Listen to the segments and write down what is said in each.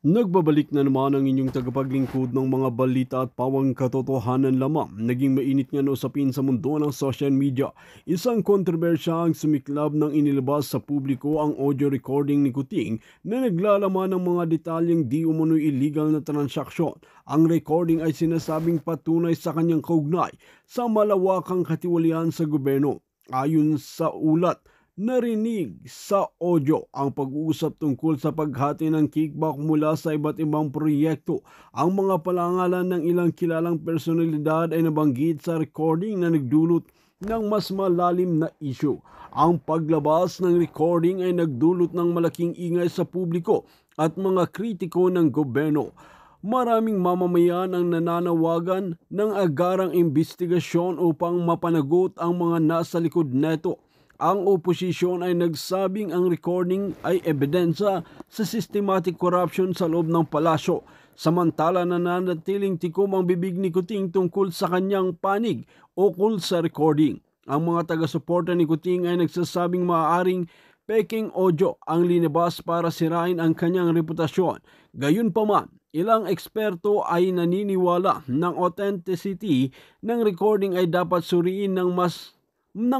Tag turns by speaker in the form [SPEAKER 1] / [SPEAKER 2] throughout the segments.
[SPEAKER 1] Nagbabalik na naman ang inyong tagapaglingkod ng mga balita at pawang katotohanan lamang. Naging mainit nga na usapin sa mundo ng social media. Isang kontrobersya ang sumiklab ng inilabas sa publiko ang audio recording ni Kuting na naglalaman ng mga detalyeng di umano'y illegal na transaksyon. Ang recording ay sinasabing patunay sa kanyang kaugnay sa malawakang katiwalian sa gobyerno. Ayon sa ulat, narinig sa audio ang pag-uusap tungkol sa paghati ng kickback mula sa iba't ibang proyekto. Ang mga palangalan ng ilang kilalang personalidad ay nabanggit sa recording na nagdulot ng mas malalim na issue. Ang paglabas ng recording ay nagdulot ng malaking ingay sa publiko at mga kritiko ng gobyerno. Maraming mamamayan ang nananawagan ng agarang investigasyon upang mapanagot ang mga nasa likod neto. Ang oposisyon ay nagsabing ang recording ay ebidensya sa systematic corruption sa loob ng palasyo. Samantala nananatiling tikom ang bibig ni Kuting tungkol sa kanyang panig ukol sa recording. Ang mga taga-suporta ni Kuting ay nagsasabing maaaring peking audio ang linabas para sirain ang kanyang reputasyon. Gayunpaman, ilang eksperto ay naniniwala ng authenticity ng recording ay dapat suriin ng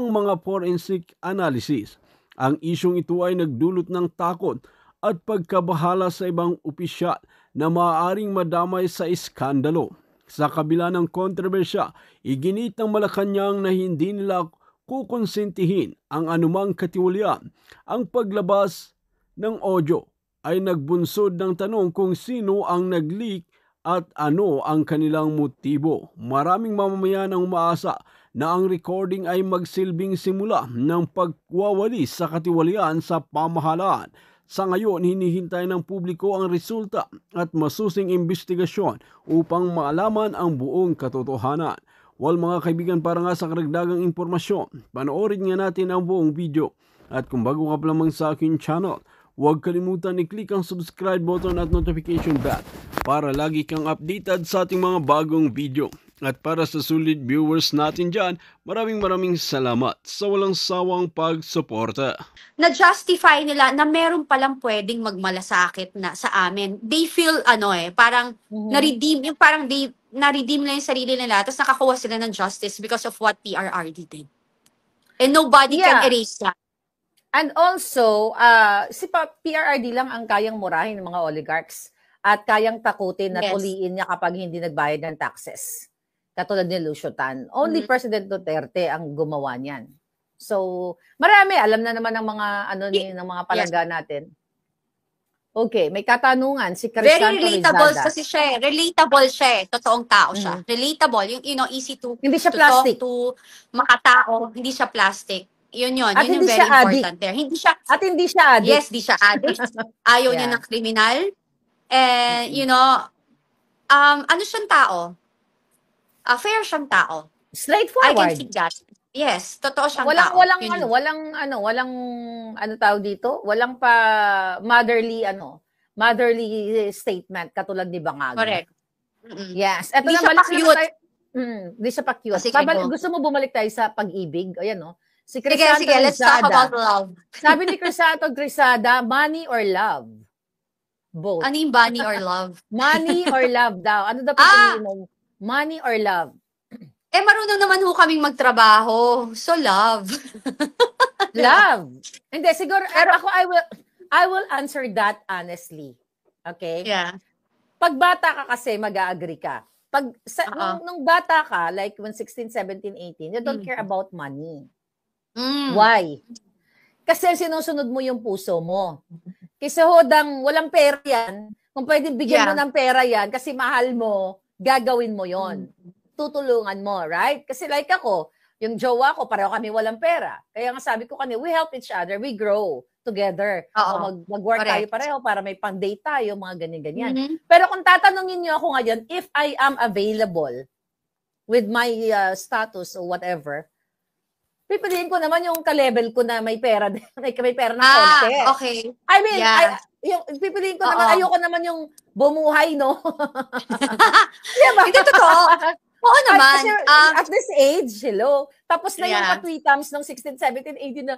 [SPEAKER 1] mga forensic analysis. Ang isyong ito ay nagdulot ng takot at pagkabahala sa ibang opisyal na maaaring madamay sa iskandalo. Sa kabila ng kontrobersya, iginit ng Malacanang na hindi nila kukonsentihin ang anumang katiwalian. Ang paglabas ng audio ay nagbunsod ng tanong kung sino ang nag-leak at ano ang kanilang motibo. Maraming mamamayan ang umaasa na ang recording ay magsilbing simula ng pagwawalis sa katiwalian sa pamahalaan. Sa ngayon, hinihintay ng publiko ang resulta at masusing investigasyon upang maalaman ang buong katotohanan. Well mga kaibigan, para nga sa karagdagang impormasyon, panoorin nga natin ang buong video. At kung bago ka pa lamang sa aking channel, huwag kalimutan i-click ang subscribe button at notification bell para lagi kang updated sa ating mga bagong video. At para sa sulit viewers natin dyan, maraming salamat sa walang sawang pagsuporta.
[SPEAKER 2] Na-justify nila na meron palang pwedeng magmalasakit na sa amin. They feel, parang na-redeem, yung parang na-redeem nila yung sarili nila, tapos nakakuha sila ng justice because of what PRRD did. And nobody can erase that.
[SPEAKER 3] And also, si PRRD lang ang kayang murahin ng mga oligarchs at kayang takutin na tuliin niya kapag hindi nagbayad ng taxes. Katulad ni Lucio Tan. Only President Duterte ang gumawa niyan. So, marami. Alam na naman ng mga, ng mga palangga natin. Okay, may katanungan. Si Crisanto
[SPEAKER 2] Very relatable kasi siya eh. Relatable siya eh. Totoong tao siya. Relatable. Yung, easy to,
[SPEAKER 3] hindi siya plastic.
[SPEAKER 2] To makatao. Hindi siya plastic. Yun. Yun yung very important there. Hindi siya,
[SPEAKER 3] at hindi siya addict.
[SPEAKER 2] Yes, hindi siya addict. Ayaw niya ng kriminal. And, ano siyang tao? Fair siyang tao.
[SPEAKER 3] Straightforward.
[SPEAKER 2] I can see that. Yes, totoo siyang tao.
[SPEAKER 3] Walang tawag dito? Walang pa motherly statement katulad ni Bangag.
[SPEAKER 2] Correct.
[SPEAKER 3] Yes. Ito
[SPEAKER 2] Hindi
[SPEAKER 3] na
[SPEAKER 2] siya pa-cute.
[SPEAKER 3] Hindi siya pa-cute. Gusto mo bumalik tayo sa pag-ibig? Ayan, no? Si Crisanto
[SPEAKER 2] sige, let's talk about love.
[SPEAKER 3] Sabi ni Crisanto Grisada, money or love? Both.
[SPEAKER 2] Ano yung money or love?
[SPEAKER 3] Money or love daw. Ano daw pipiliin mo? Money or love?
[SPEAKER 2] Marunong naman ho kaming magtrabaho. So, love.
[SPEAKER 3] Love. Hindi, siguro, pero ako, I will answer that honestly. Okay?
[SPEAKER 2] Yeah.
[SPEAKER 3] Pag bata ka kasi, mag-a-agree ka. Nung bata ka, like when 16, 17, 18, you don't care about money. Why? Kasi sinusunod mo yung puso mo. Kasi hodang walang pera yan, kung pwedeng bigyan mo ng pera yan, kasi mahal mo, gagawin mo yon. Tutulungan mo, right? Kasi like ako, yung jowa ko, pareho kami walang pera. Kaya nga sabi ko kanina, we help each other, we grow together. O mag-work tayo pareho para may pang-date tayo, mga ganyan-ganyan. Pero kung tatanungin niyo ako ngayon, if I am available with my status or whatever, pipiliin ko naman yung ka-level ko na may pera, may pera na konti.
[SPEAKER 2] Okay.
[SPEAKER 3] I mean, yung pipiliin ko naman, ayoko naman yung bumuhay, no?
[SPEAKER 2] Diba? Hindi totoo. Oo naman.
[SPEAKER 3] Kasi, at this age, hello. Tapos na yung patwitams ng 16, 17, 18 na,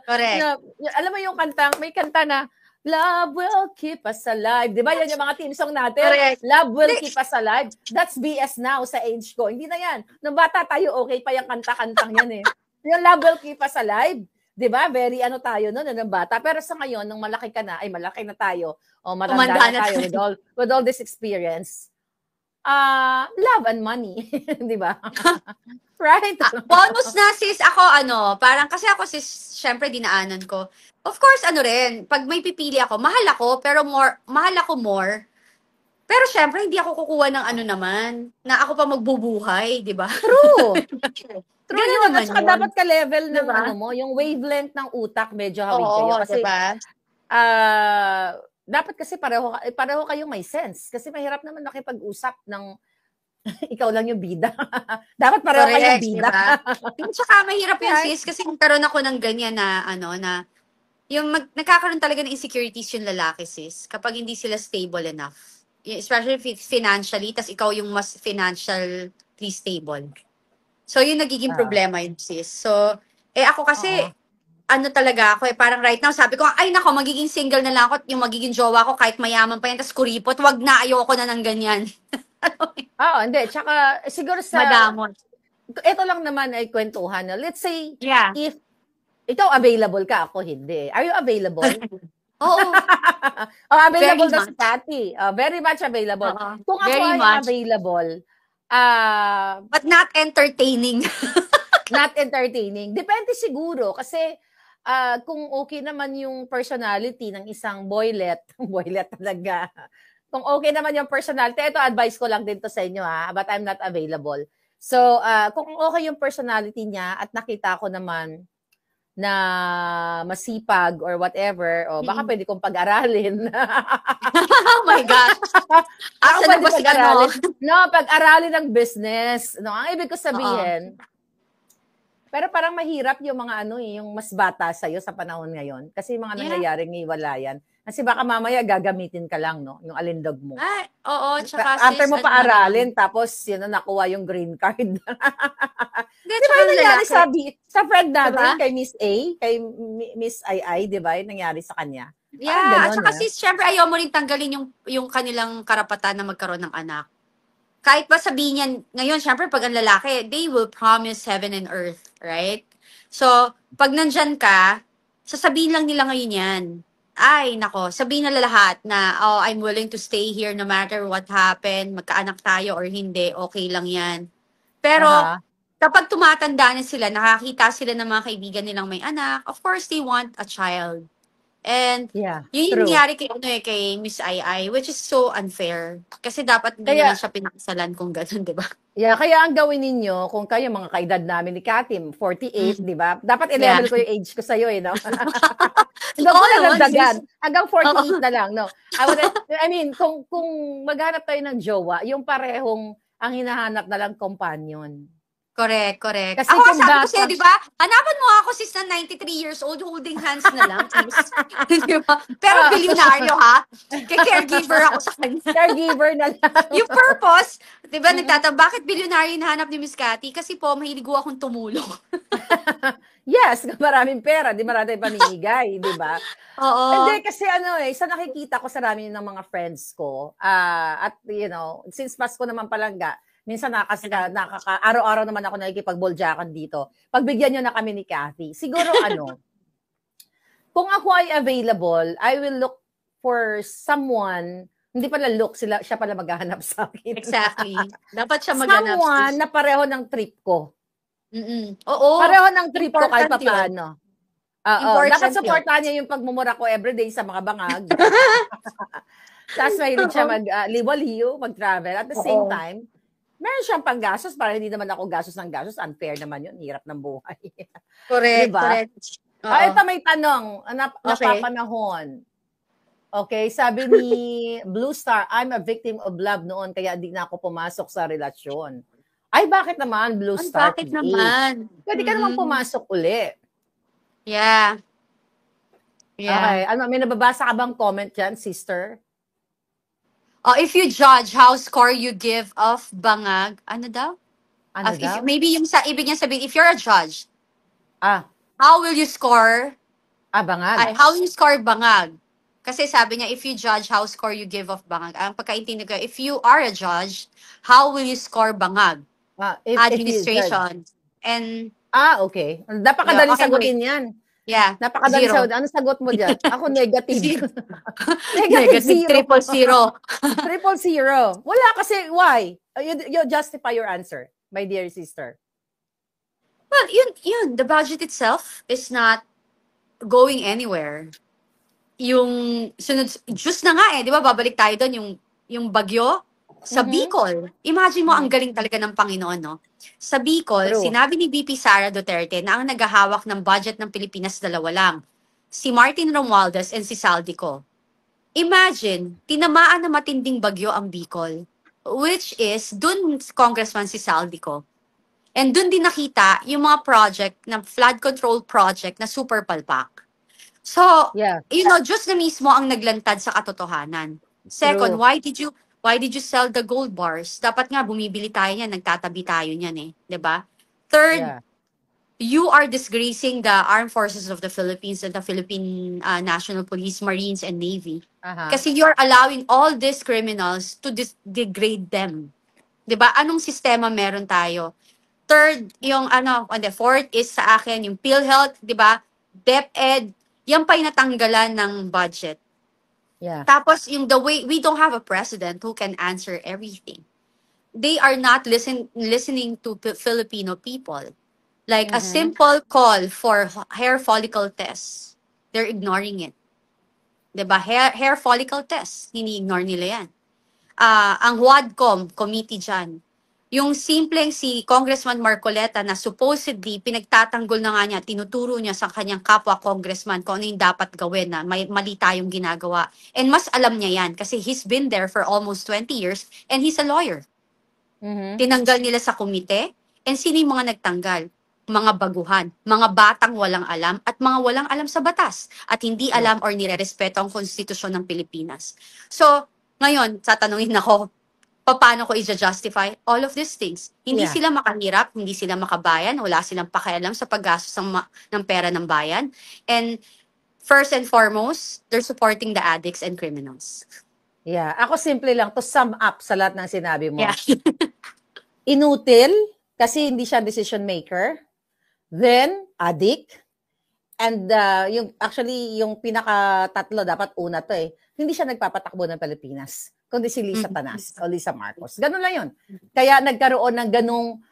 [SPEAKER 3] alam mo yung kanta, may kanta na, Love will keep us alive. Di ba yan yung mga team song natin?
[SPEAKER 2] Correct.
[SPEAKER 3] Love will keep us alive. That's BS now sa age ko. Hindi na yan. Nung bata tayo, okay pa yung kanta-kantang yan eh. Yung love will keep us alive. Di ba? Very ano tayo noon ng bata. Pero sa ngayon, nung malaki ka na, ay malaki na tayo, o matanda na tayo with all this experience, love and money. Di ba? Right?
[SPEAKER 2] Bonus na sis, ako parang kasi ako sis, syempre dinaanan ko. Of course, rin, pag may pipili ako, mahal ako more. Pero syempre, hindi ako kukuha ng naman, na ako pa magbubuhay, di ba?
[SPEAKER 3] True. True
[SPEAKER 2] Ganun
[SPEAKER 3] yun.
[SPEAKER 2] naman
[SPEAKER 3] At saka
[SPEAKER 2] yun.
[SPEAKER 3] dapat ka-level ng
[SPEAKER 2] Diba?
[SPEAKER 3] yung wavelength ng utak, medyo hawig kayo.
[SPEAKER 2] Oo,
[SPEAKER 3] Kasi,
[SPEAKER 2] diba?
[SPEAKER 3] dapat kasi pareho kayong may sense. Kasi mahirap naman nakipag-usap ng ikaw lang yung bida. Dapat pareho kayong bida.
[SPEAKER 2] Diba? Tsaka mahirap yun sis, kasi nagkaroon ako ng ganyan na, na yung nagkakaroon talaga ng insecurities yung lalaki sis, kapag hindi sila stable enough. Especially financially, tas ikaw yung mas financially stable. So, yun nagiging problema yun sis. So, ako kasi, talaga ako parang right now, sabi ko, ay nako, magiging single na lang ako, yung magiging jowa ko, kahit mayaman pa yan, tas kuripot, wag na, ayoko na ng ganyan.
[SPEAKER 3] Hindi. Tsaka, siguro sa...
[SPEAKER 2] Madamot.
[SPEAKER 3] Ito lang naman ay kwentuhan. Let's say,
[SPEAKER 2] Yeah.
[SPEAKER 3] if ikaw available ka, ako hindi. Are you available?
[SPEAKER 2] Oo.
[SPEAKER 3] Available
[SPEAKER 2] Very
[SPEAKER 3] na si Patty. Very much available. Kung ako
[SPEAKER 2] Very
[SPEAKER 3] ay
[SPEAKER 2] much.
[SPEAKER 3] available,
[SPEAKER 2] but not entertaining.
[SPEAKER 3] not entertaining. Depende siguro. Kasi, kung okay naman yung personality ng isang boylet, boylet talaga. Kung okay naman yung personality, ito advice ko lang din to sa inyo but I'm not available. So, kung okay yung personality niya at nakita ko naman na masipag or whatever, baka pwede kong pag-aralin.
[SPEAKER 2] Oh my God. Asa na ba si
[SPEAKER 3] pag-aralin ng business. No, ang ibig ko sabihin, pero parang mahirap yung mga yung mas bata sa'yo sa panahon ngayon. Kasi yung mga nangyayaring iwalayan. Kasi baka mamaya gagamitin ka lang, no? Yung alindog mo.
[SPEAKER 2] Ay, oo. Tsaka
[SPEAKER 3] after mo paaralin, tapos yun na nakuha yung green card. Di ba yung nangyari sa friend natin, kay Miss A, kay Miss Ai, di ba? Yung nangyari sa kanya.
[SPEAKER 2] Yeah. At saka sis, syempre ayaw mo rin tanggalin yung kanilang karapatan na magkaroon ng anak. Kahit ba sabihin niyan, ngayon, syempre pag ang lalaki, they will promise heaven and earth, right? So, pag nandyan ka, sasabihin lang nila ngayon yan. Ay, nako, sabihin na lahat na, I'm willing to stay here no matter what happened, magkaanak tayo or hindi, okay lang yan. Pero, kapag tumatanda na sila, nakakita sila ng mga kaibigan nilang may anak, of course, they want a child. And, yun yung nangyari kay Miss Ai, which is so unfair. Kasi dapat hindi naman siya pinakasalan kung gano'n, di ba?
[SPEAKER 3] Yeah, kaya ang gawin ninyo, kung kayo mga kaedad namin ni Katim, 48, di ba? Dapat i-level ko yung age ko sa'yo, no? Hindi ko nagdagdagan. Hanggang 48 na lang, no? I mean, kung maghanap tayo ng jowa, yung parehong ang hinahanap na lang companion.
[SPEAKER 2] Correct.
[SPEAKER 3] Kasi
[SPEAKER 2] ako sabi ko sa'yo, di ba? Hanapan mo ako sis na 93 years old, holding hands na lang. Di ba? Pero bilyonaryo caregiver ako sa kanya.
[SPEAKER 3] Caregiver na lang.
[SPEAKER 2] Yung purpose, di ba, bakit bilyonaryo hinahanap ni Miss Cathy? Kasi po, mahiligo akong tumulong.
[SPEAKER 3] Yes, maraming pera, di marami paninigay, di ba?
[SPEAKER 2] Oo.
[SPEAKER 3] Hindi, kasi sa nakikita ko sa rami ng mga friends ko, at since Pasko naman palangga, minsan araw-araw naman ako nakikipag-boljakan dito. Pagbigyan nyo na kami ni Cathy. Siguro kung ako ay available, I will look for someone, hindi pala look, siya pala maghahanap sa akin.
[SPEAKER 2] Exactly. Dapat siya maghanap.
[SPEAKER 3] Someone na pareho ng trip ko.
[SPEAKER 2] Oo.
[SPEAKER 3] Pareho ng trip ko kahit pa paano. Dapat supportahan niya yung pagmumura ko everyday sa mga bangag. Tapos mahilig siya mag-liwa-liw, mag-travel. At the same time, meron siyang panggastos para hindi naman ako gastos ng gastos. Unfair naman yun. Hirap ng buhay.
[SPEAKER 2] Correct.
[SPEAKER 3] Diba?
[SPEAKER 2] Correct.
[SPEAKER 3] Ito may tanong. Napapanahon. Okay, sabi ni Blue Star, I'm a victim of love noon kaya di na ako pumasok sa relasyon. Ay, bakit naman, Blue Star?
[SPEAKER 2] Bakit naman?
[SPEAKER 3] Pwede ka naman pumasok uli.
[SPEAKER 2] Yeah.
[SPEAKER 3] Okay, may nababasa ka bang comment dyan, sister?
[SPEAKER 2] If you judge how score you give of bangag, ano daw? Maybe yung ibig niya sabihin, if you're a judge, how will you score?
[SPEAKER 3] Bangag.
[SPEAKER 2] How will you score bangag? Kasi sabi niya, if you judge, how score you give of bangag? Ang pagkaintindi ko, if you are a judge, how will you score bangag?
[SPEAKER 3] If you judge.
[SPEAKER 2] Administration. And,
[SPEAKER 3] Okay. Napakadali
[SPEAKER 2] okay,
[SPEAKER 3] sagutin yan.
[SPEAKER 2] yeah,
[SPEAKER 3] Napakadali
[SPEAKER 2] zero.
[SPEAKER 3] sagutin. Ano sagot mo dyan? Ako negative.
[SPEAKER 2] Negative triple zero.
[SPEAKER 3] Triple zero. Wala kasi, why? You justify your answer, my dear sister.
[SPEAKER 2] Well, yun, the budget itself is not going anywhere. Yung sunod, just na nga di ba, babalik tayo doon, yung bagyo sa Bicol. Imagine mo, ang galing talaga ng Panginoon, no? Sa Bicol,
[SPEAKER 3] True.
[SPEAKER 2] sinabi ni VP Sara Duterte na ang naghahawak ng budget ng Pilipinas dalawa lang. Si Martin Romualdez and si Saldico. Imagine, tinamaan na matinding bagyo ang Bicol, which is, dun Congressman si Saldico. And dun din nakita yung mga project na flood control project na super palpak. So,
[SPEAKER 3] Yeah.
[SPEAKER 2] Diyos na mismo ang naglantad sa katotohanan. Second,
[SPEAKER 3] True.
[SPEAKER 2] why did you sell the gold bars? Dapat nga bumibili tayo niyan, nagtatabi tayo niyan eh, 'di ba? Third,
[SPEAKER 3] Yeah.
[SPEAKER 2] you are disgracing the armed forces of the Philippines and the Philippine National Police, Marines and Navy. Kasi you are allowing all these criminals to degrade them. 'Di ba? Anong sistema meron tayo? Third, fourth is sa akin, yung PhilHealth, di ba? DepEd, yan pa yung natanggalan ng budget.
[SPEAKER 3] Yeah.
[SPEAKER 2] Tapos, the way, we don't have a president who can answer everything. They are not listening to Filipino people. Like, a simple call for hair follicle tests, they're ignoring it. Di ba? Hair follicle test, hini-ignore nila yan. Ang WADCOM, committee dyan, yung simpleng si Congressman Marcoleta na supposedly pinagtatanggol na nga niya, tinuturo niya sa kanyang kapwa congressman kung ano yung dapat gawin na mali tayong ginagawa. And mas alam niya yan kasi he's been there for almost 20 years and he's a lawyer. Tinanggal nila sa komite and sino yung mga nagtanggal? Mga baguhan, mga batang walang alam at mga walang alam sa batas at hindi alam or nirerespeto ang konstitusyon ng Pilipinas. So, ngayon, tatanungin ako, paano ko i-justify all of these things? Hindi sila makahirap, hindi sila makabayan, wala silang pakialam sa paggastos ng pera ng bayan. And first and foremost, they're supporting the addicts and criminals.
[SPEAKER 3] Yeah. Ako simple lang, to sum up sa lahat ng sinabi mo.
[SPEAKER 2] Yeah.
[SPEAKER 3] Inutil, kasi hindi siya decision maker. Then, addict. And yung pinaka-tatlo, dapat una to hindi siya nagpapatakbo ng Pilipinas, kundi si Lisa Tanas o Lisa Marcos. Ganun lang yun. Kaya nagkaroon ng ganung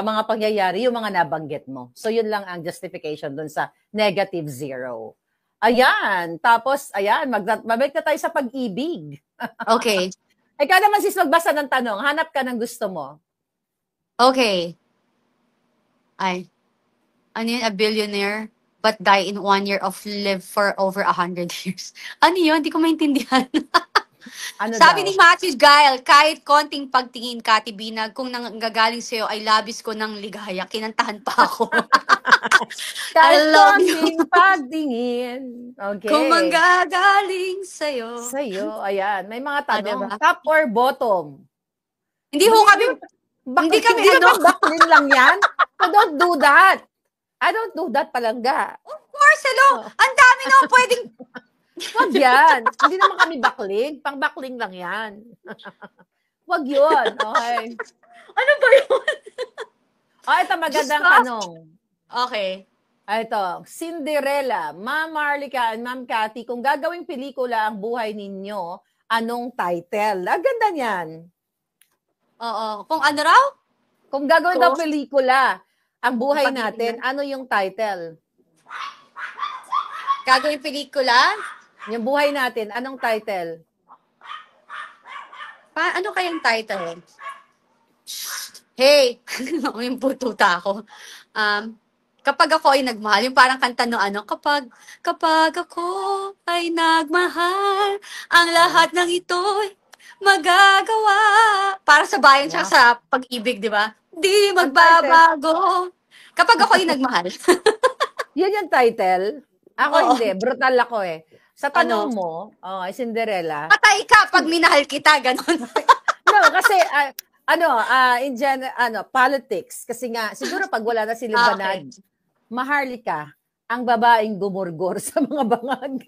[SPEAKER 3] mga pangyayari, yung mga nabanggit mo. So, yun lang ang justification dun sa negative zero. Ayan. Tapos, mabalik na tayo sa pag-ibig.
[SPEAKER 2] Okay.
[SPEAKER 3] Ikaw naman sis, magbasa ng tanong. Hanap ka ng gusto mo.
[SPEAKER 2] Okay. Ano yun? A billionaire but die in 1 year of live for over 100 years. Ano yun? Hindi ko maintindihan. Sabi ni Matthew Gile, kahit konting pagtingin, Kati Binag, kung nanggagaling sa'yo ay labis ko ng ligaya, kinantahan pa ako.
[SPEAKER 3] Kahit konting pagtingin. Okay.
[SPEAKER 2] Kung manggagaling sa'yo.
[SPEAKER 3] Sa'yo, ayan. May mga tanong. Diba? Top or bottom?
[SPEAKER 2] Hindi kami
[SPEAKER 3] naman baklin lang yan. So don't do that. I don't do that palangga.
[SPEAKER 2] Of course, hello. Ang dami na pwedeng...
[SPEAKER 3] Wag yan. Hindi naman kami bakling. Pang-bakling lang yan. Wag yun. Okay.
[SPEAKER 2] Ano ba yun?
[SPEAKER 3] Ito magandang tanong.
[SPEAKER 2] Okay.
[SPEAKER 3] Ito, Cinderella, Ma'am Marlica and Ma'am Cathy, kung gagawing pelikula ang buhay ninyo, anong title? Ganda niyan.
[SPEAKER 2] Oo. Kung ano raw?
[SPEAKER 3] Kung gagawin daw pelikula, ang buhay natin, ano yung title?
[SPEAKER 2] Gagawin pelikula?
[SPEAKER 3] Yung buhay natin, anong title?
[SPEAKER 2] Ano kayang title? Hey! Yung pututa ako. Kapag ako ay nagmahal, yung parang kanta no kapag ako ay nagmahal, ang lahat ng ito'y magagawa. Para sa bayan siya sa pag-ibig, di ba? Di magbabago. Kapag ako ay nagmahal.
[SPEAKER 3] Yan yung title? Ako hindi, brutal ako Sa tanong mo, Cinderella.
[SPEAKER 2] Patay ka pag minahal kita, ganun.
[SPEAKER 3] No, kasi in general, politics kasi nga siguro pag wala na si Libanag, Maharlika, ang babaeng gumurgor sa mga bangag.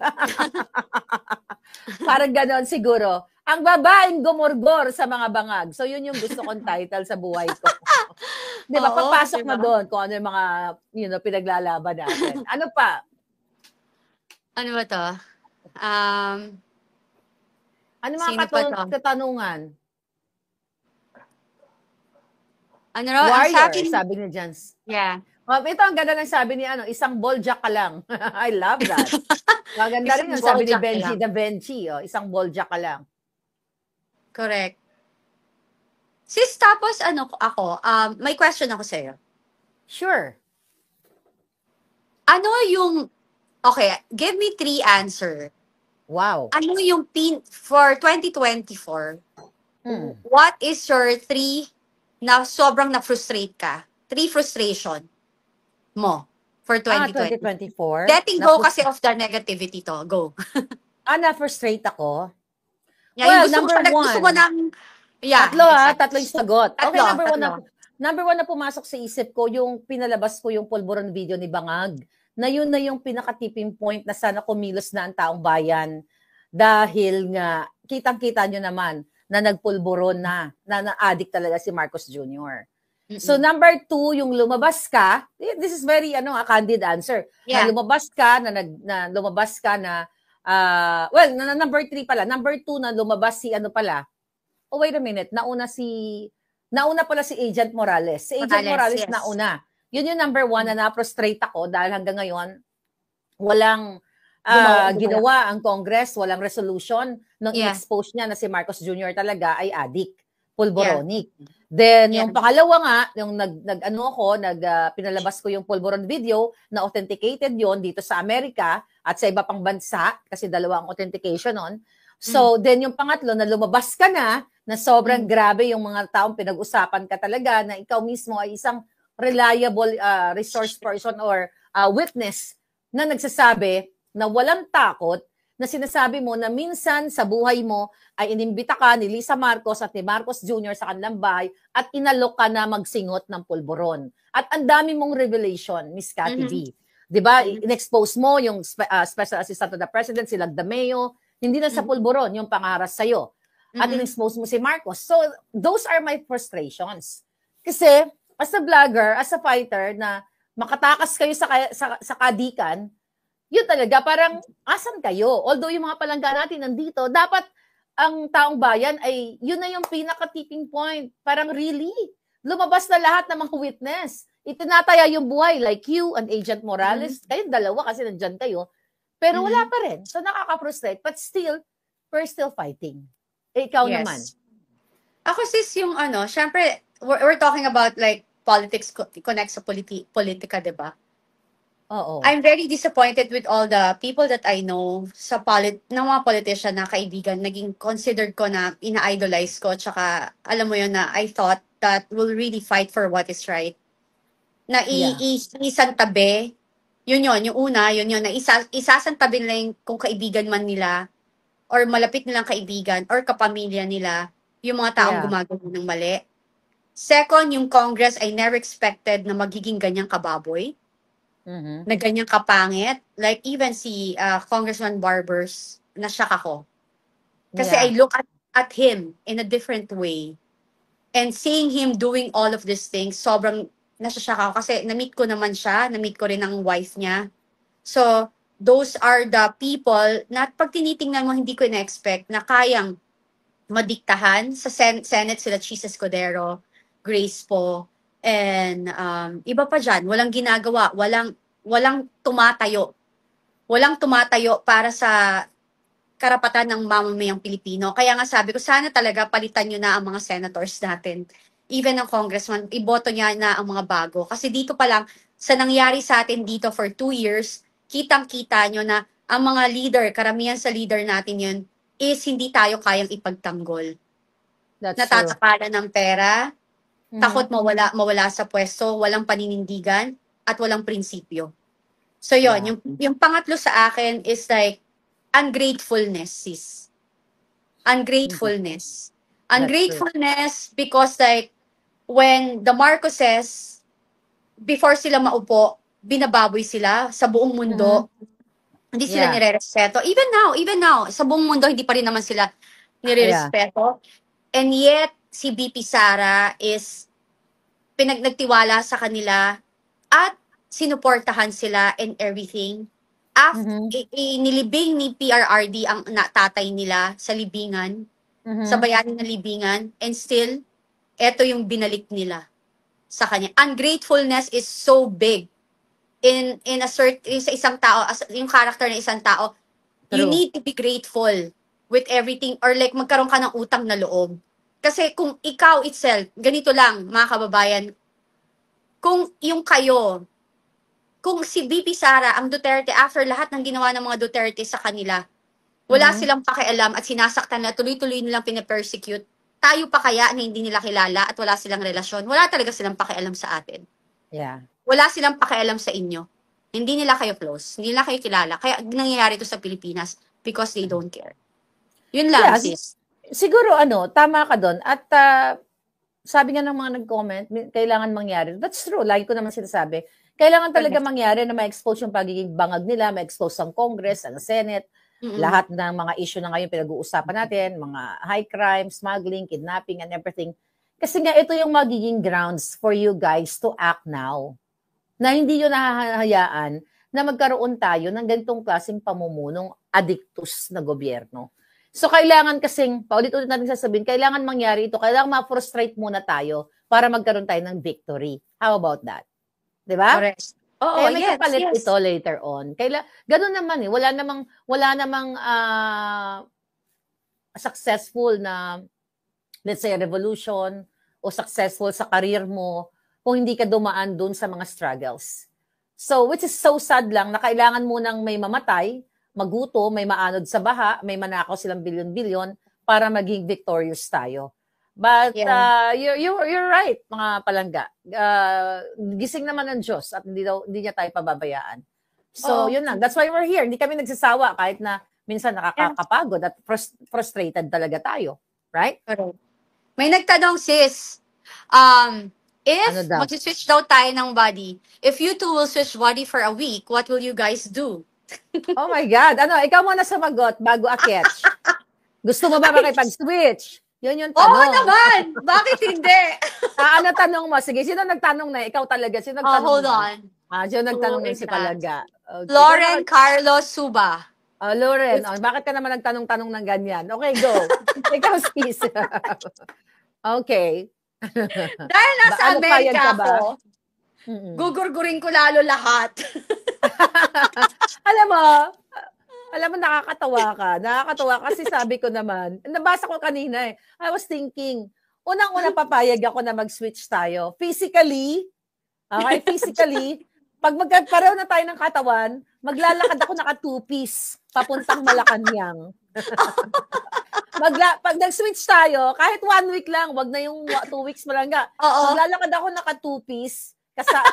[SPEAKER 3] Parang gano'n siguro. Ang babaeng gumurgor sa mga bangag. So, yun yung gusto kong title sa buhay ko. Di ba?
[SPEAKER 2] Oo,
[SPEAKER 3] Papasok
[SPEAKER 2] diba?
[SPEAKER 3] na doon kung ano yung mga, pinaglalaban natin. Ano pa?
[SPEAKER 2] Ano ba to?
[SPEAKER 3] Ano
[SPEAKER 2] Sino
[SPEAKER 3] mga
[SPEAKER 2] pa to?
[SPEAKER 3] katanungan?
[SPEAKER 2] Ano raw? Ang
[SPEAKER 3] Warrior,
[SPEAKER 2] sabi
[SPEAKER 3] sabi ni Jans.
[SPEAKER 2] yeah.
[SPEAKER 3] Ito, ang ganda ng sabi ni isang balljack ka lang. I love that. Maganda rin
[SPEAKER 2] Isang
[SPEAKER 3] yung sabi ni
[SPEAKER 2] balljack ka
[SPEAKER 3] Benji
[SPEAKER 2] lang.
[SPEAKER 3] Da Vinci. Isang balljack ka lang.
[SPEAKER 2] Correct. Sis, tapos may question ako sa'yo.
[SPEAKER 3] Sure.
[SPEAKER 2] Ano yung, okay, give me 3 answer.
[SPEAKER 3] Wow.
[SPEAKER 2] Ano yung for 2024, what is your 3 na sobrang na-frustrate ka? 3 frustration mo for 2024.
[SPEAKER 3] 2024?
[SPEAKER 2] Letting go kasi of the negativity to. Go.
[SPEAKER 3] Na-frustrate ako?
[SPEAKER 2] Yeah,
[SPEAKER 3] Well,
[SPEAKER 2] gusto mo ng, yeah.
[SPEAKER 3] Tatlo yung sagot. Okay,
[SPEAKER 2] Tatlo.
[SPEAKER 3] number one na pumasok sa isip ko, yung pinalabas ko yung pulburon video ni Bangag, na yun na yung pinaka-tipping point na sana kumilos na ang taong bayan. Dahil nga, kitang-kita nyo naman, na nagpulburon na na-addict talaga si Marcos Jr. So, number 2, yung lumabas ka, this is very, a candid answer.
[SPEAKER 2] Yeah.
[SPEAKER 3] Na lumabas ka, number 3 pala. Number 2 na lumabas si wait a minute, nauna pala si Agent Morales. Si Agent Morales
[SPEAKER 2] yes.
[SPEAKER 3] nauna. Yun yung number 1 na na-frustrate ako dahil hanggang ngayon, walang ginawa ang Congress, walang resolution nung i-expose niya na si Marcos Jr. talaga ay addict, pulboronic. Yeah. Then, yung pangalawa nga, yung pinalabas ko yung pulburon video na authenticated yon dito sa Amerika at sa iba pang bansa, kasi dalawa ang authentication nun. So, then yung pangatlo, na lumabas ka na sobrang grabe yung mga taong pinag-usapan ka talaga, na ikaw mismo ay isang reliable resource person or witness na nagsasabi na walang takot, na sinasabi mo na minsan sa buhay mo ay inimbita ka ni Lisa Marcos at ni Marcos Jr. sa kanilang bahay at inalok ka na magsingot ng pulburon. At ang dami mong revelation, Miss Cathy B. Diba? In-expose mo yung Special Assistant to the President, si Lagdameo, hindi na sa pulburon, yung pangaras sa'yo. At in-expose mo si Marcos. So, those are my frustrations. Kasi, as a vlogger, as a fighter, na makatakas kayo sa kadikan, yun talaga, parang, asan kayo? Although yung mga palangga natin nandito, dapat ang taong bayan ay, yun na yung pinaka-tipping point. Parang really, lumabas na lahat ng mga witness. Itinataya yung buhay, like you and Agent Morales. Kayong dalawa kasi nandyan kayo. Pero wala pa rin. So nakaka-frustrate. But still, we're still fighting. Ikaw naman.
[SPEAKER 2] Ako sis, yung syempre, we're talking about like politics connect sa politika, diba?
[SPEAKER 3] Oo.
[SPEAKER 2] I'm very disappointed with all the people that I know ng mga politician na kaibigan. Naging considered ko na ina-idolize ko. Tsaka, alam mo yun na I thought that will really fight for what is right. Na isantabi, yung una, na isasantabi nila yung kung kaibigan man nila or malapit nilang kaibigan or kapamilya nila yung mga taong gumagawa ng mali. Second, yung Congress, I never expected na magiging ganyang kababoy. Na ganyang kapangit. Like even si Congressman Barbers, na-shock ako. Kasi I look at him in a different way. And seeing him doing all of these things, sobrang nasashock ako. Kasi na-meet ko naman siya, na-meet ko rin ang wife niya. So, those are the people na pag tinitingnan mo, hindi ko na-expect na kayang madiktahan. Sa Senate sila Chis Escudero, Grace po, and iba pa dyan, walang ginagawa, walang tumatayo. Walang tumatayo para sa karapatan ng mamamayang Pilipino. Kaya nga sabi ko, sana talaga palitan nyo na ang mga senators natin. Even ang congressman, iboto niya na ang mga bago. Kasi dito pa lang, sa nangyari sa atin dito for 2 years, kitang-kita nyo na ang mga leader, karamihan sa leader natin yun, is hindi tayo kayang ipagtanggol. Natatakalan ng pera, takot mawala sa pwesto, walang paninindigan, at walang prinsipyo. So yun, yung pangatlo sa akin is like, ungratefulness, sis. Ungratefulness. Ungratefulness because like, when the Marcoses, before sila maupo, binababoy sila sa buong mundo. Hindi sila
[SPEAKER 3] Yeah.
[SPEAKER 2] nire-respeto. Even now, sa buong mundo, hindi pa rin naman sila nire-respeto. And yet, si BP Sara is nagtiwala sa kanila at sinuportahan sila and everything. Nilibing ni PRRD ang tatay nila sa libingan, sa bayani ng libingan, and still, eto yung binalik nila sa kanya. Ungratefulness is so big in sa isang tao, as yung character ng isang tao. You
[SPEAKER 3] True.
[SPEAKER 2] need to be grateful with everything, or like magkaroon ka ng utang na loob. Kasi kung ikaw itself, ganito lang mga kababayan, kung yung kayo, kung si BP Sara, ang Duterte, after lahat ng ginawa ng mga Duterte sa kanila, wala silang pakialam at sinasaktan na tuloy-tuloy nilang pinapersecute, tayo pa kaya na hindi nila kilala at wala silang relasyon? Wala talaga silang pakialam sa atin.
[SPEAKER 3] Yeah.
[SPEAKER 2] Wala silang pakialam sa inyo. Hindi nila kayo close. Hindi nila kayo kilala. Kaya nangyayari ito sa Pilipinas because they don't care. Yun lang, sis.
[SPEAKER 3] Siguro, tama ka doon. At sabi nga ng mga nag-comment, kailangan mangyari. That's true. Lagi ko naman sinasabi. Kailangan talaga mangyari na ma-expose yung pagiging bangag nila, ma-expose ang Congress, ang Senate, lahat ng mga issue na ngayon pinag-uusapan natin, mga high crime, smuggling, kidnapping, and everything. Kasi nga, ito yung magiging grounds for you guys to act now. Na hindi yun nahahayaan na magkaroon tayo ng ganitong klaseng pamumunong addictus na gobyerno. So, kailangan kasing, paulit-ulit natin sasabihin, kailangan mangyari ito, kailangan ma-frustrate muna tayo para magkaroon tayo ng victory. How about that? Diba?
[SPEAKER 2] Correct. Oo,
[SPEAKER 3] kaya may kapalit ito later on. Ganun naman Wala namang successful na, let's say, revolution o successful sa career mo kung hindi ka dumaan dun sa mga struggles. So, which is so sad lang na kailangan mo nang may mamatay, maguto, may maanod sa baha, may manakaw silang bilyon-bilyon para maging victorious tayo. But you're right, mga palangga. Gising naman ng Diyos at hindi niya tayo pababayaan. So, yun lang. That's why we're here. Hindi kami nagsasawa kahit na minsan nakakapagod at frustrated talaga tayo. Right?
[SPEAKER 2] Correct. May nagtanong, sis, if mag-switch daw tayo ng body, if you two will switch body for a week, what will you guys do?
[SPEAKER 3] Oh my God. Ikaw muna sumagot bago aketch. Gusto mo ba makipag-switch? Yun yung tanong.
[SPEAKER 2] Oo naman! Bakit hindi?
[SPEAKER 3] Ano tanong mo? Sige, sino nagtanong na? Ikaw talaga. Sino nagtanong
[SPEAKER 2] hold on.
[SPEAKER 3] Sino nagtanong na si Palaga?
[SPEAKER 2] Okay. Lauren Carlos Suba.
[SPEAKER 3] Lauren, bakit ka naman nagtanong-tanong ng ganyan? Okay, go. Ikaw, sis. Okay.
[SPEAKER 2] Dahil nasa Amerika ako, gugurgurin ko lalo lahat.
[SPEAKER 3] Alam mo, nakakatawa ka. Nakakatawa kasi sabi ko naman, nabasa ko kanina I was thinking, unang-una papayag ako na mag-switch tayo. Physically, pag magkapareho na tayo ng katawan, maglalakad ako naka two-piece papuntang Malacanang. Pag nag-switch tayo, kahit 1 week lang, wag na yung 2 weeks malangga. Maglalakad ako naka two-piece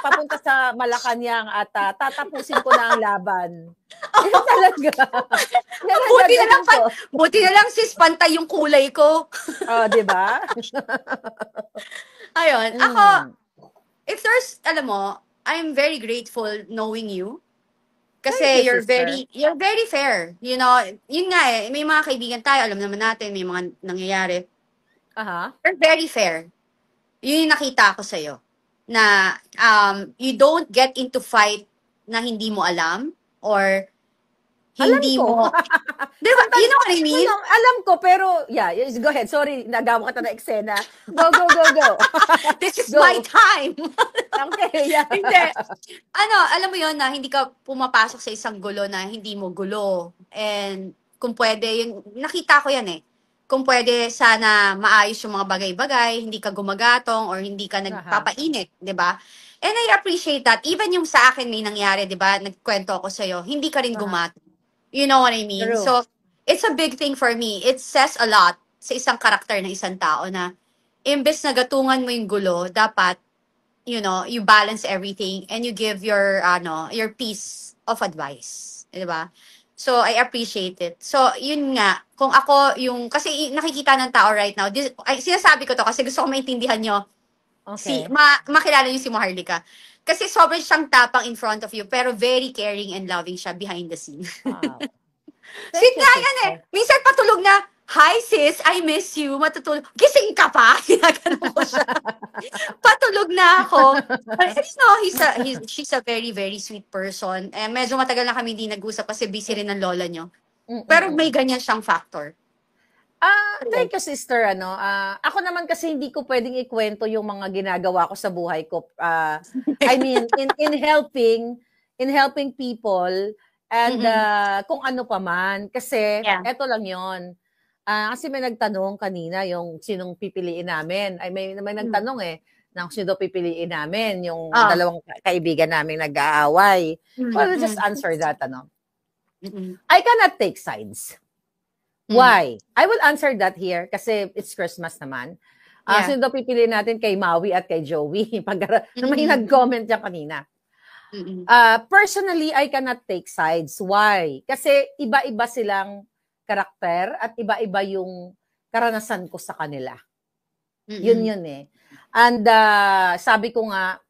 [SPEAKER 3] papunta sa Malacanang at tatapusin ko na ang laban. Yan talaga.
[SPEAKER 2] Buti na lang sis, pantay yung kulay ko.
[SPEAKER 3] Di ba?
[SPEAKER 2] Ayun. Ako, if there's, alam mo, I'm very grateful knowing you. Kasi you're very fair. You know, yun nga may mga kaibigan tayo, alam naman natin, may mga nangyayari. You're very fair. Yun yung nakita ko sa'yo. Na you don't get into fight na hindi mo alam or hindi mo. Diba? You know what I mean?
[SPEAKER 3] Alam ko, pero go ahead. Sorry, nagawa ka na eksena. Go.
[SPEAKER 2] This is my time.
[SPEAKER 3] Okay,
[SPEAKER 2] Hindi. Alam mo yon na hindi ka pumapasok sa isang gulo na hindi mo gulo. And kung pwede, nakita ko yan kung pwede sana maayos yung mga bagay-bagay, hindi ka gumagatong or hindi ka nagpapainit, 'di ba? And I appreciate that. Even yung sa akin may nangyari, 'di ba? Nagkwento ako sa iyo, hindi ka rin gumatong. You know what I mean?
[SPEAKER 3] True.
[SPEAKER 2] So, it's a big thing for me. It says a lot sa isang karakter ng isang tao na imbes na gatungan mo yung gulo, dapat you balance everything and you give your piece of advice, 'di ba? So, I appreciate it. So, yun nga, kung ako kasi nakikita ng tao right now, sinasabi ko to kasi gusto ko maintindihan nyo,
[SPEAKER 3] okay.
[SPEAKER 2] makilala nyo si Maharlika. Kasi sobrang siyang tapang in front of you, pero very caring and loving siya behind the scene.
[SPEAKER 3] Wow.
[SPEAKER 2] Sweet
[SPEAKER 3] Thank you,
[SPEAKER 2] nga yan eh.
[SPEAKER 3] sister.
[SPEAKER 2] Minsan patulog na, "Hi sis, I miss you." Matutulog. Gising ka pa? Ginaganon ko siya. Patulog na ako. But no, she's a very, very sweet person. Eh, medyo matagal na kami hindi nag-usap kasi busy rin ng lola niyo. Pero may ganyan siyang factor.
[SPEAKER 3] Thank you, sister. Ako naman kasi hindi ko pwedeng ikwento yung mga ginagawa ko sa buhay ko. I mean, in helping people and kung ano pa man. Kasi eto lang yon. Kasi may nagtanong kanina yung sinong pipiliin namin. Ay may nagtanong na kung sino pipiliin namin, yung dalawang kaibigan namin nag-aaway. Well, we'll just answer that. I cannot take sides. Why? I will answer that here kasi it's Christmas naman. Sino daw pipiliin natin kay Maui at kay Joey? May nag-comment yan kanina. Personally, I cannot take sides. Why? Kasi iba-iba silang karakter at iba-iba yung karanasan ko sa kanila. Yun eh. And sabi ko nga,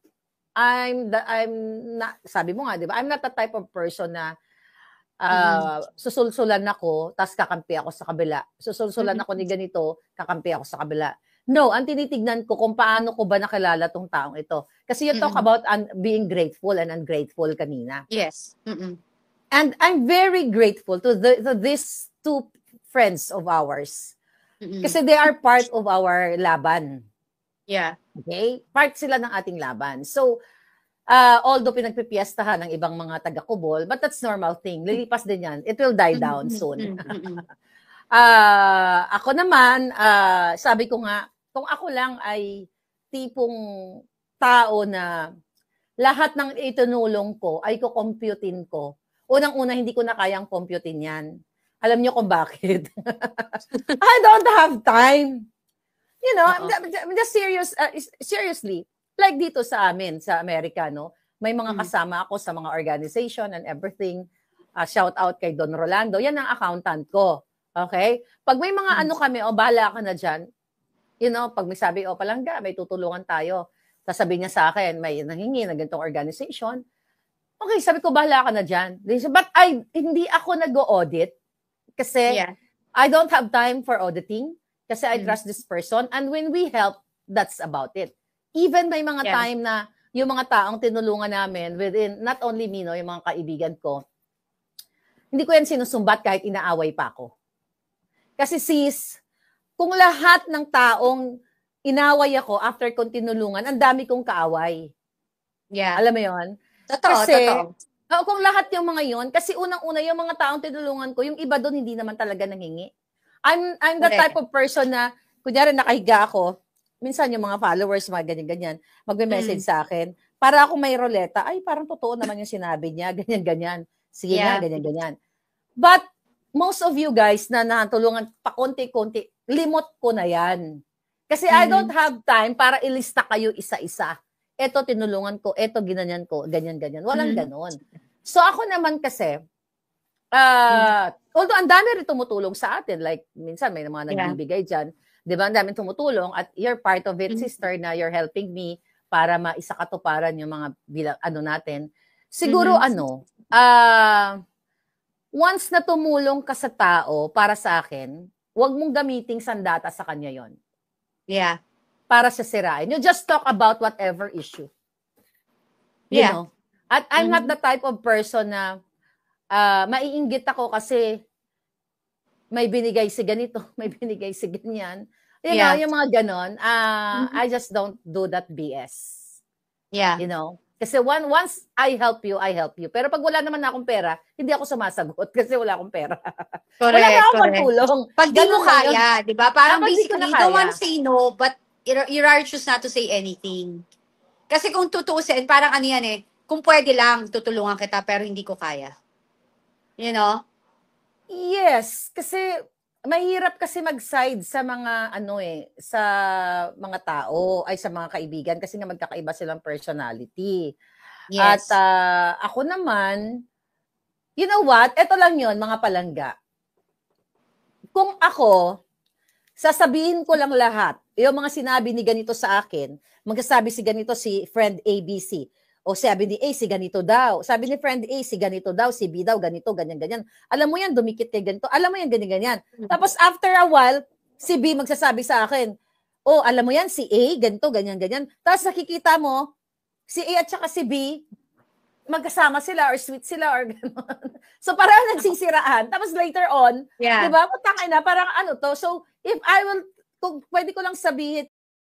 [SPEAKER 3] sabi mo nga, di ba? I'm not the type of person na susulsulan ako, tas kakampi ako sa kabila. Susulsulan ako ni ganito, kakampi ako sa kabila. No, ang tinitignan ko kung paano ko ba nakilala tong taong ito. Kasi you talk about being grateful and ungrateful kanina.
[SPEAKER 2] Yes.
[SPEAKER 3] And I'm very grateful to these two friends of ours. Kasi they are part of our laban.
[SPEAKER 2] Yeah.
[SPEAKER 3] Okay? Part sila ng ating laban. So, although pinagpipiestahan ng ibang mga taga-kubol, but that's normal thing. Lilipas din yan. It will die down soon. Ako naman, sabi ko nga, kung ako lang ay tipong tao na lahat ng itinulong ko ay kukomputin ko. Unang-una, hindi ko na kayang computin yan. Alam niyo kung bakit? I don't have time. You know, just seriously, like dito sa amin, sa Amerika, no? May mga kasama ako sa mga organization and everything. Shout out kay Don Rolando. Yan ang accountant ko. Okay? Pag may mga ano kami, bahala ka na dyan. You know, pag may sabi, palangga, may tutulungan tayo. Sasabihin niya sa akin, may nanghingi na ganitong organization. Okay, sabi ko, bahala ka na dyan. But hindi ako nag-audit kasi I don't have time for auditing kasi I trust this person. And when we help, that's about it. Even may mga time na yung mga taong tinulungan namin within, not only me, no, yung mga kaibigan ko, hindi ko yan sinusumbat kahit inaaway pa ako. Kasi sis, kung lahat ng taong inaway ako after kong tinulungan, ang dami kong kaaway.
[SPEAKER 2] Yeah.
[SPEAKER 3] Alam mo yun?
[SPEAKER 2] Totoo.
[SPEAKER 3] Kung lahat yung mga yun, kasi unang-una yung mga taong tinulungan ko, yung iba doon hindi naman talaga nangingi. I'm the type of person na, kunyari nakahiga ako, minsan yung mga followers, mga ganyan-ganyan, magme-message sa akin, para ako may roleta, ay parang totoo naman yung sinabi niya, ganyan-ganyan. Sige na, ganyan-ganyan. But, most of you guys na natulungan pa konti-konti, limot ko na yan. Kasi I don't have time para ilista kayo isa-isa. Eto tinulungan ko, eto ginanyan ko, ganyan-ganyan. Walang ganon. So ako naman kasi, although ang dami rin tumutulong sa atin, like minsan may mga nagbibigay dyan, di ba? Ang dami tumutulong at you're part of it, sister, na you're helping me para maisakatuparan yung mga natin. Siguro once na tumulong ka sa tao para sa akin, huwag mong gamiting sandata sa kanya yon.
[SPEAKER 2] Yeah.
[SPEAKER 3] Para sa sirain. You just talk about whatever issue. You know? At I'm not the type of person na maiinggit ako kasi may binigay si ganito, may binigay si ganyan. You know, yung mga ganon. I just don't do that BS.
[SPEAKER 2] Yeah.
[SPEAKER 3] You know? Kasi once I help you. Pero pag wala naman akong pera, hindi ako sumasagot kasi wala akong pera.
[SPEAKER 2] Correct,
[SPEAKER 3] wala na akong pagtulong.
[SPEAKER 2] Pag di mo kaya, di ba? Parang basically, you don't want to say no, but you rather choose not to say anything. Kasi kung tutuusin, parang ano yan kung pwede lang, tutulungan kita, pero hindi ko kaya. You know?
[SPEAKER 3] Yes, kasi mahirap kasi mag-side sa mga sa mga tao, ay sa mga kaibigan kasi nga magkakaiba silang personality. Yes. At ako naman, you know what? Ito lang yon mga palangga. Kung ako, sasabihin ko lang lahat, yung mga sinabi ni ganito sa akin, magsasabi si ganito si friend ABC, O sabi ni A, si ganito daw. Sabi ni friend A, si ganito daw, si B daw, ganito, ganyan-ganyan. Alam mo yan, dumikit kay ganito. Alam mo yan, ganyan-ganyan. Tapos after a while, si B magsasabi sa akin, oh, alam mo yan, si A, ganito, ganyan-ganyan. Tapos nakikita mo, si A at saka si B, magkasama sila or sweet sila or gano'n. So parang nagsisiraan. Tapos later on, di ba, putang ina, parang ano to. So if I will, kung pwede ko lang sabihin,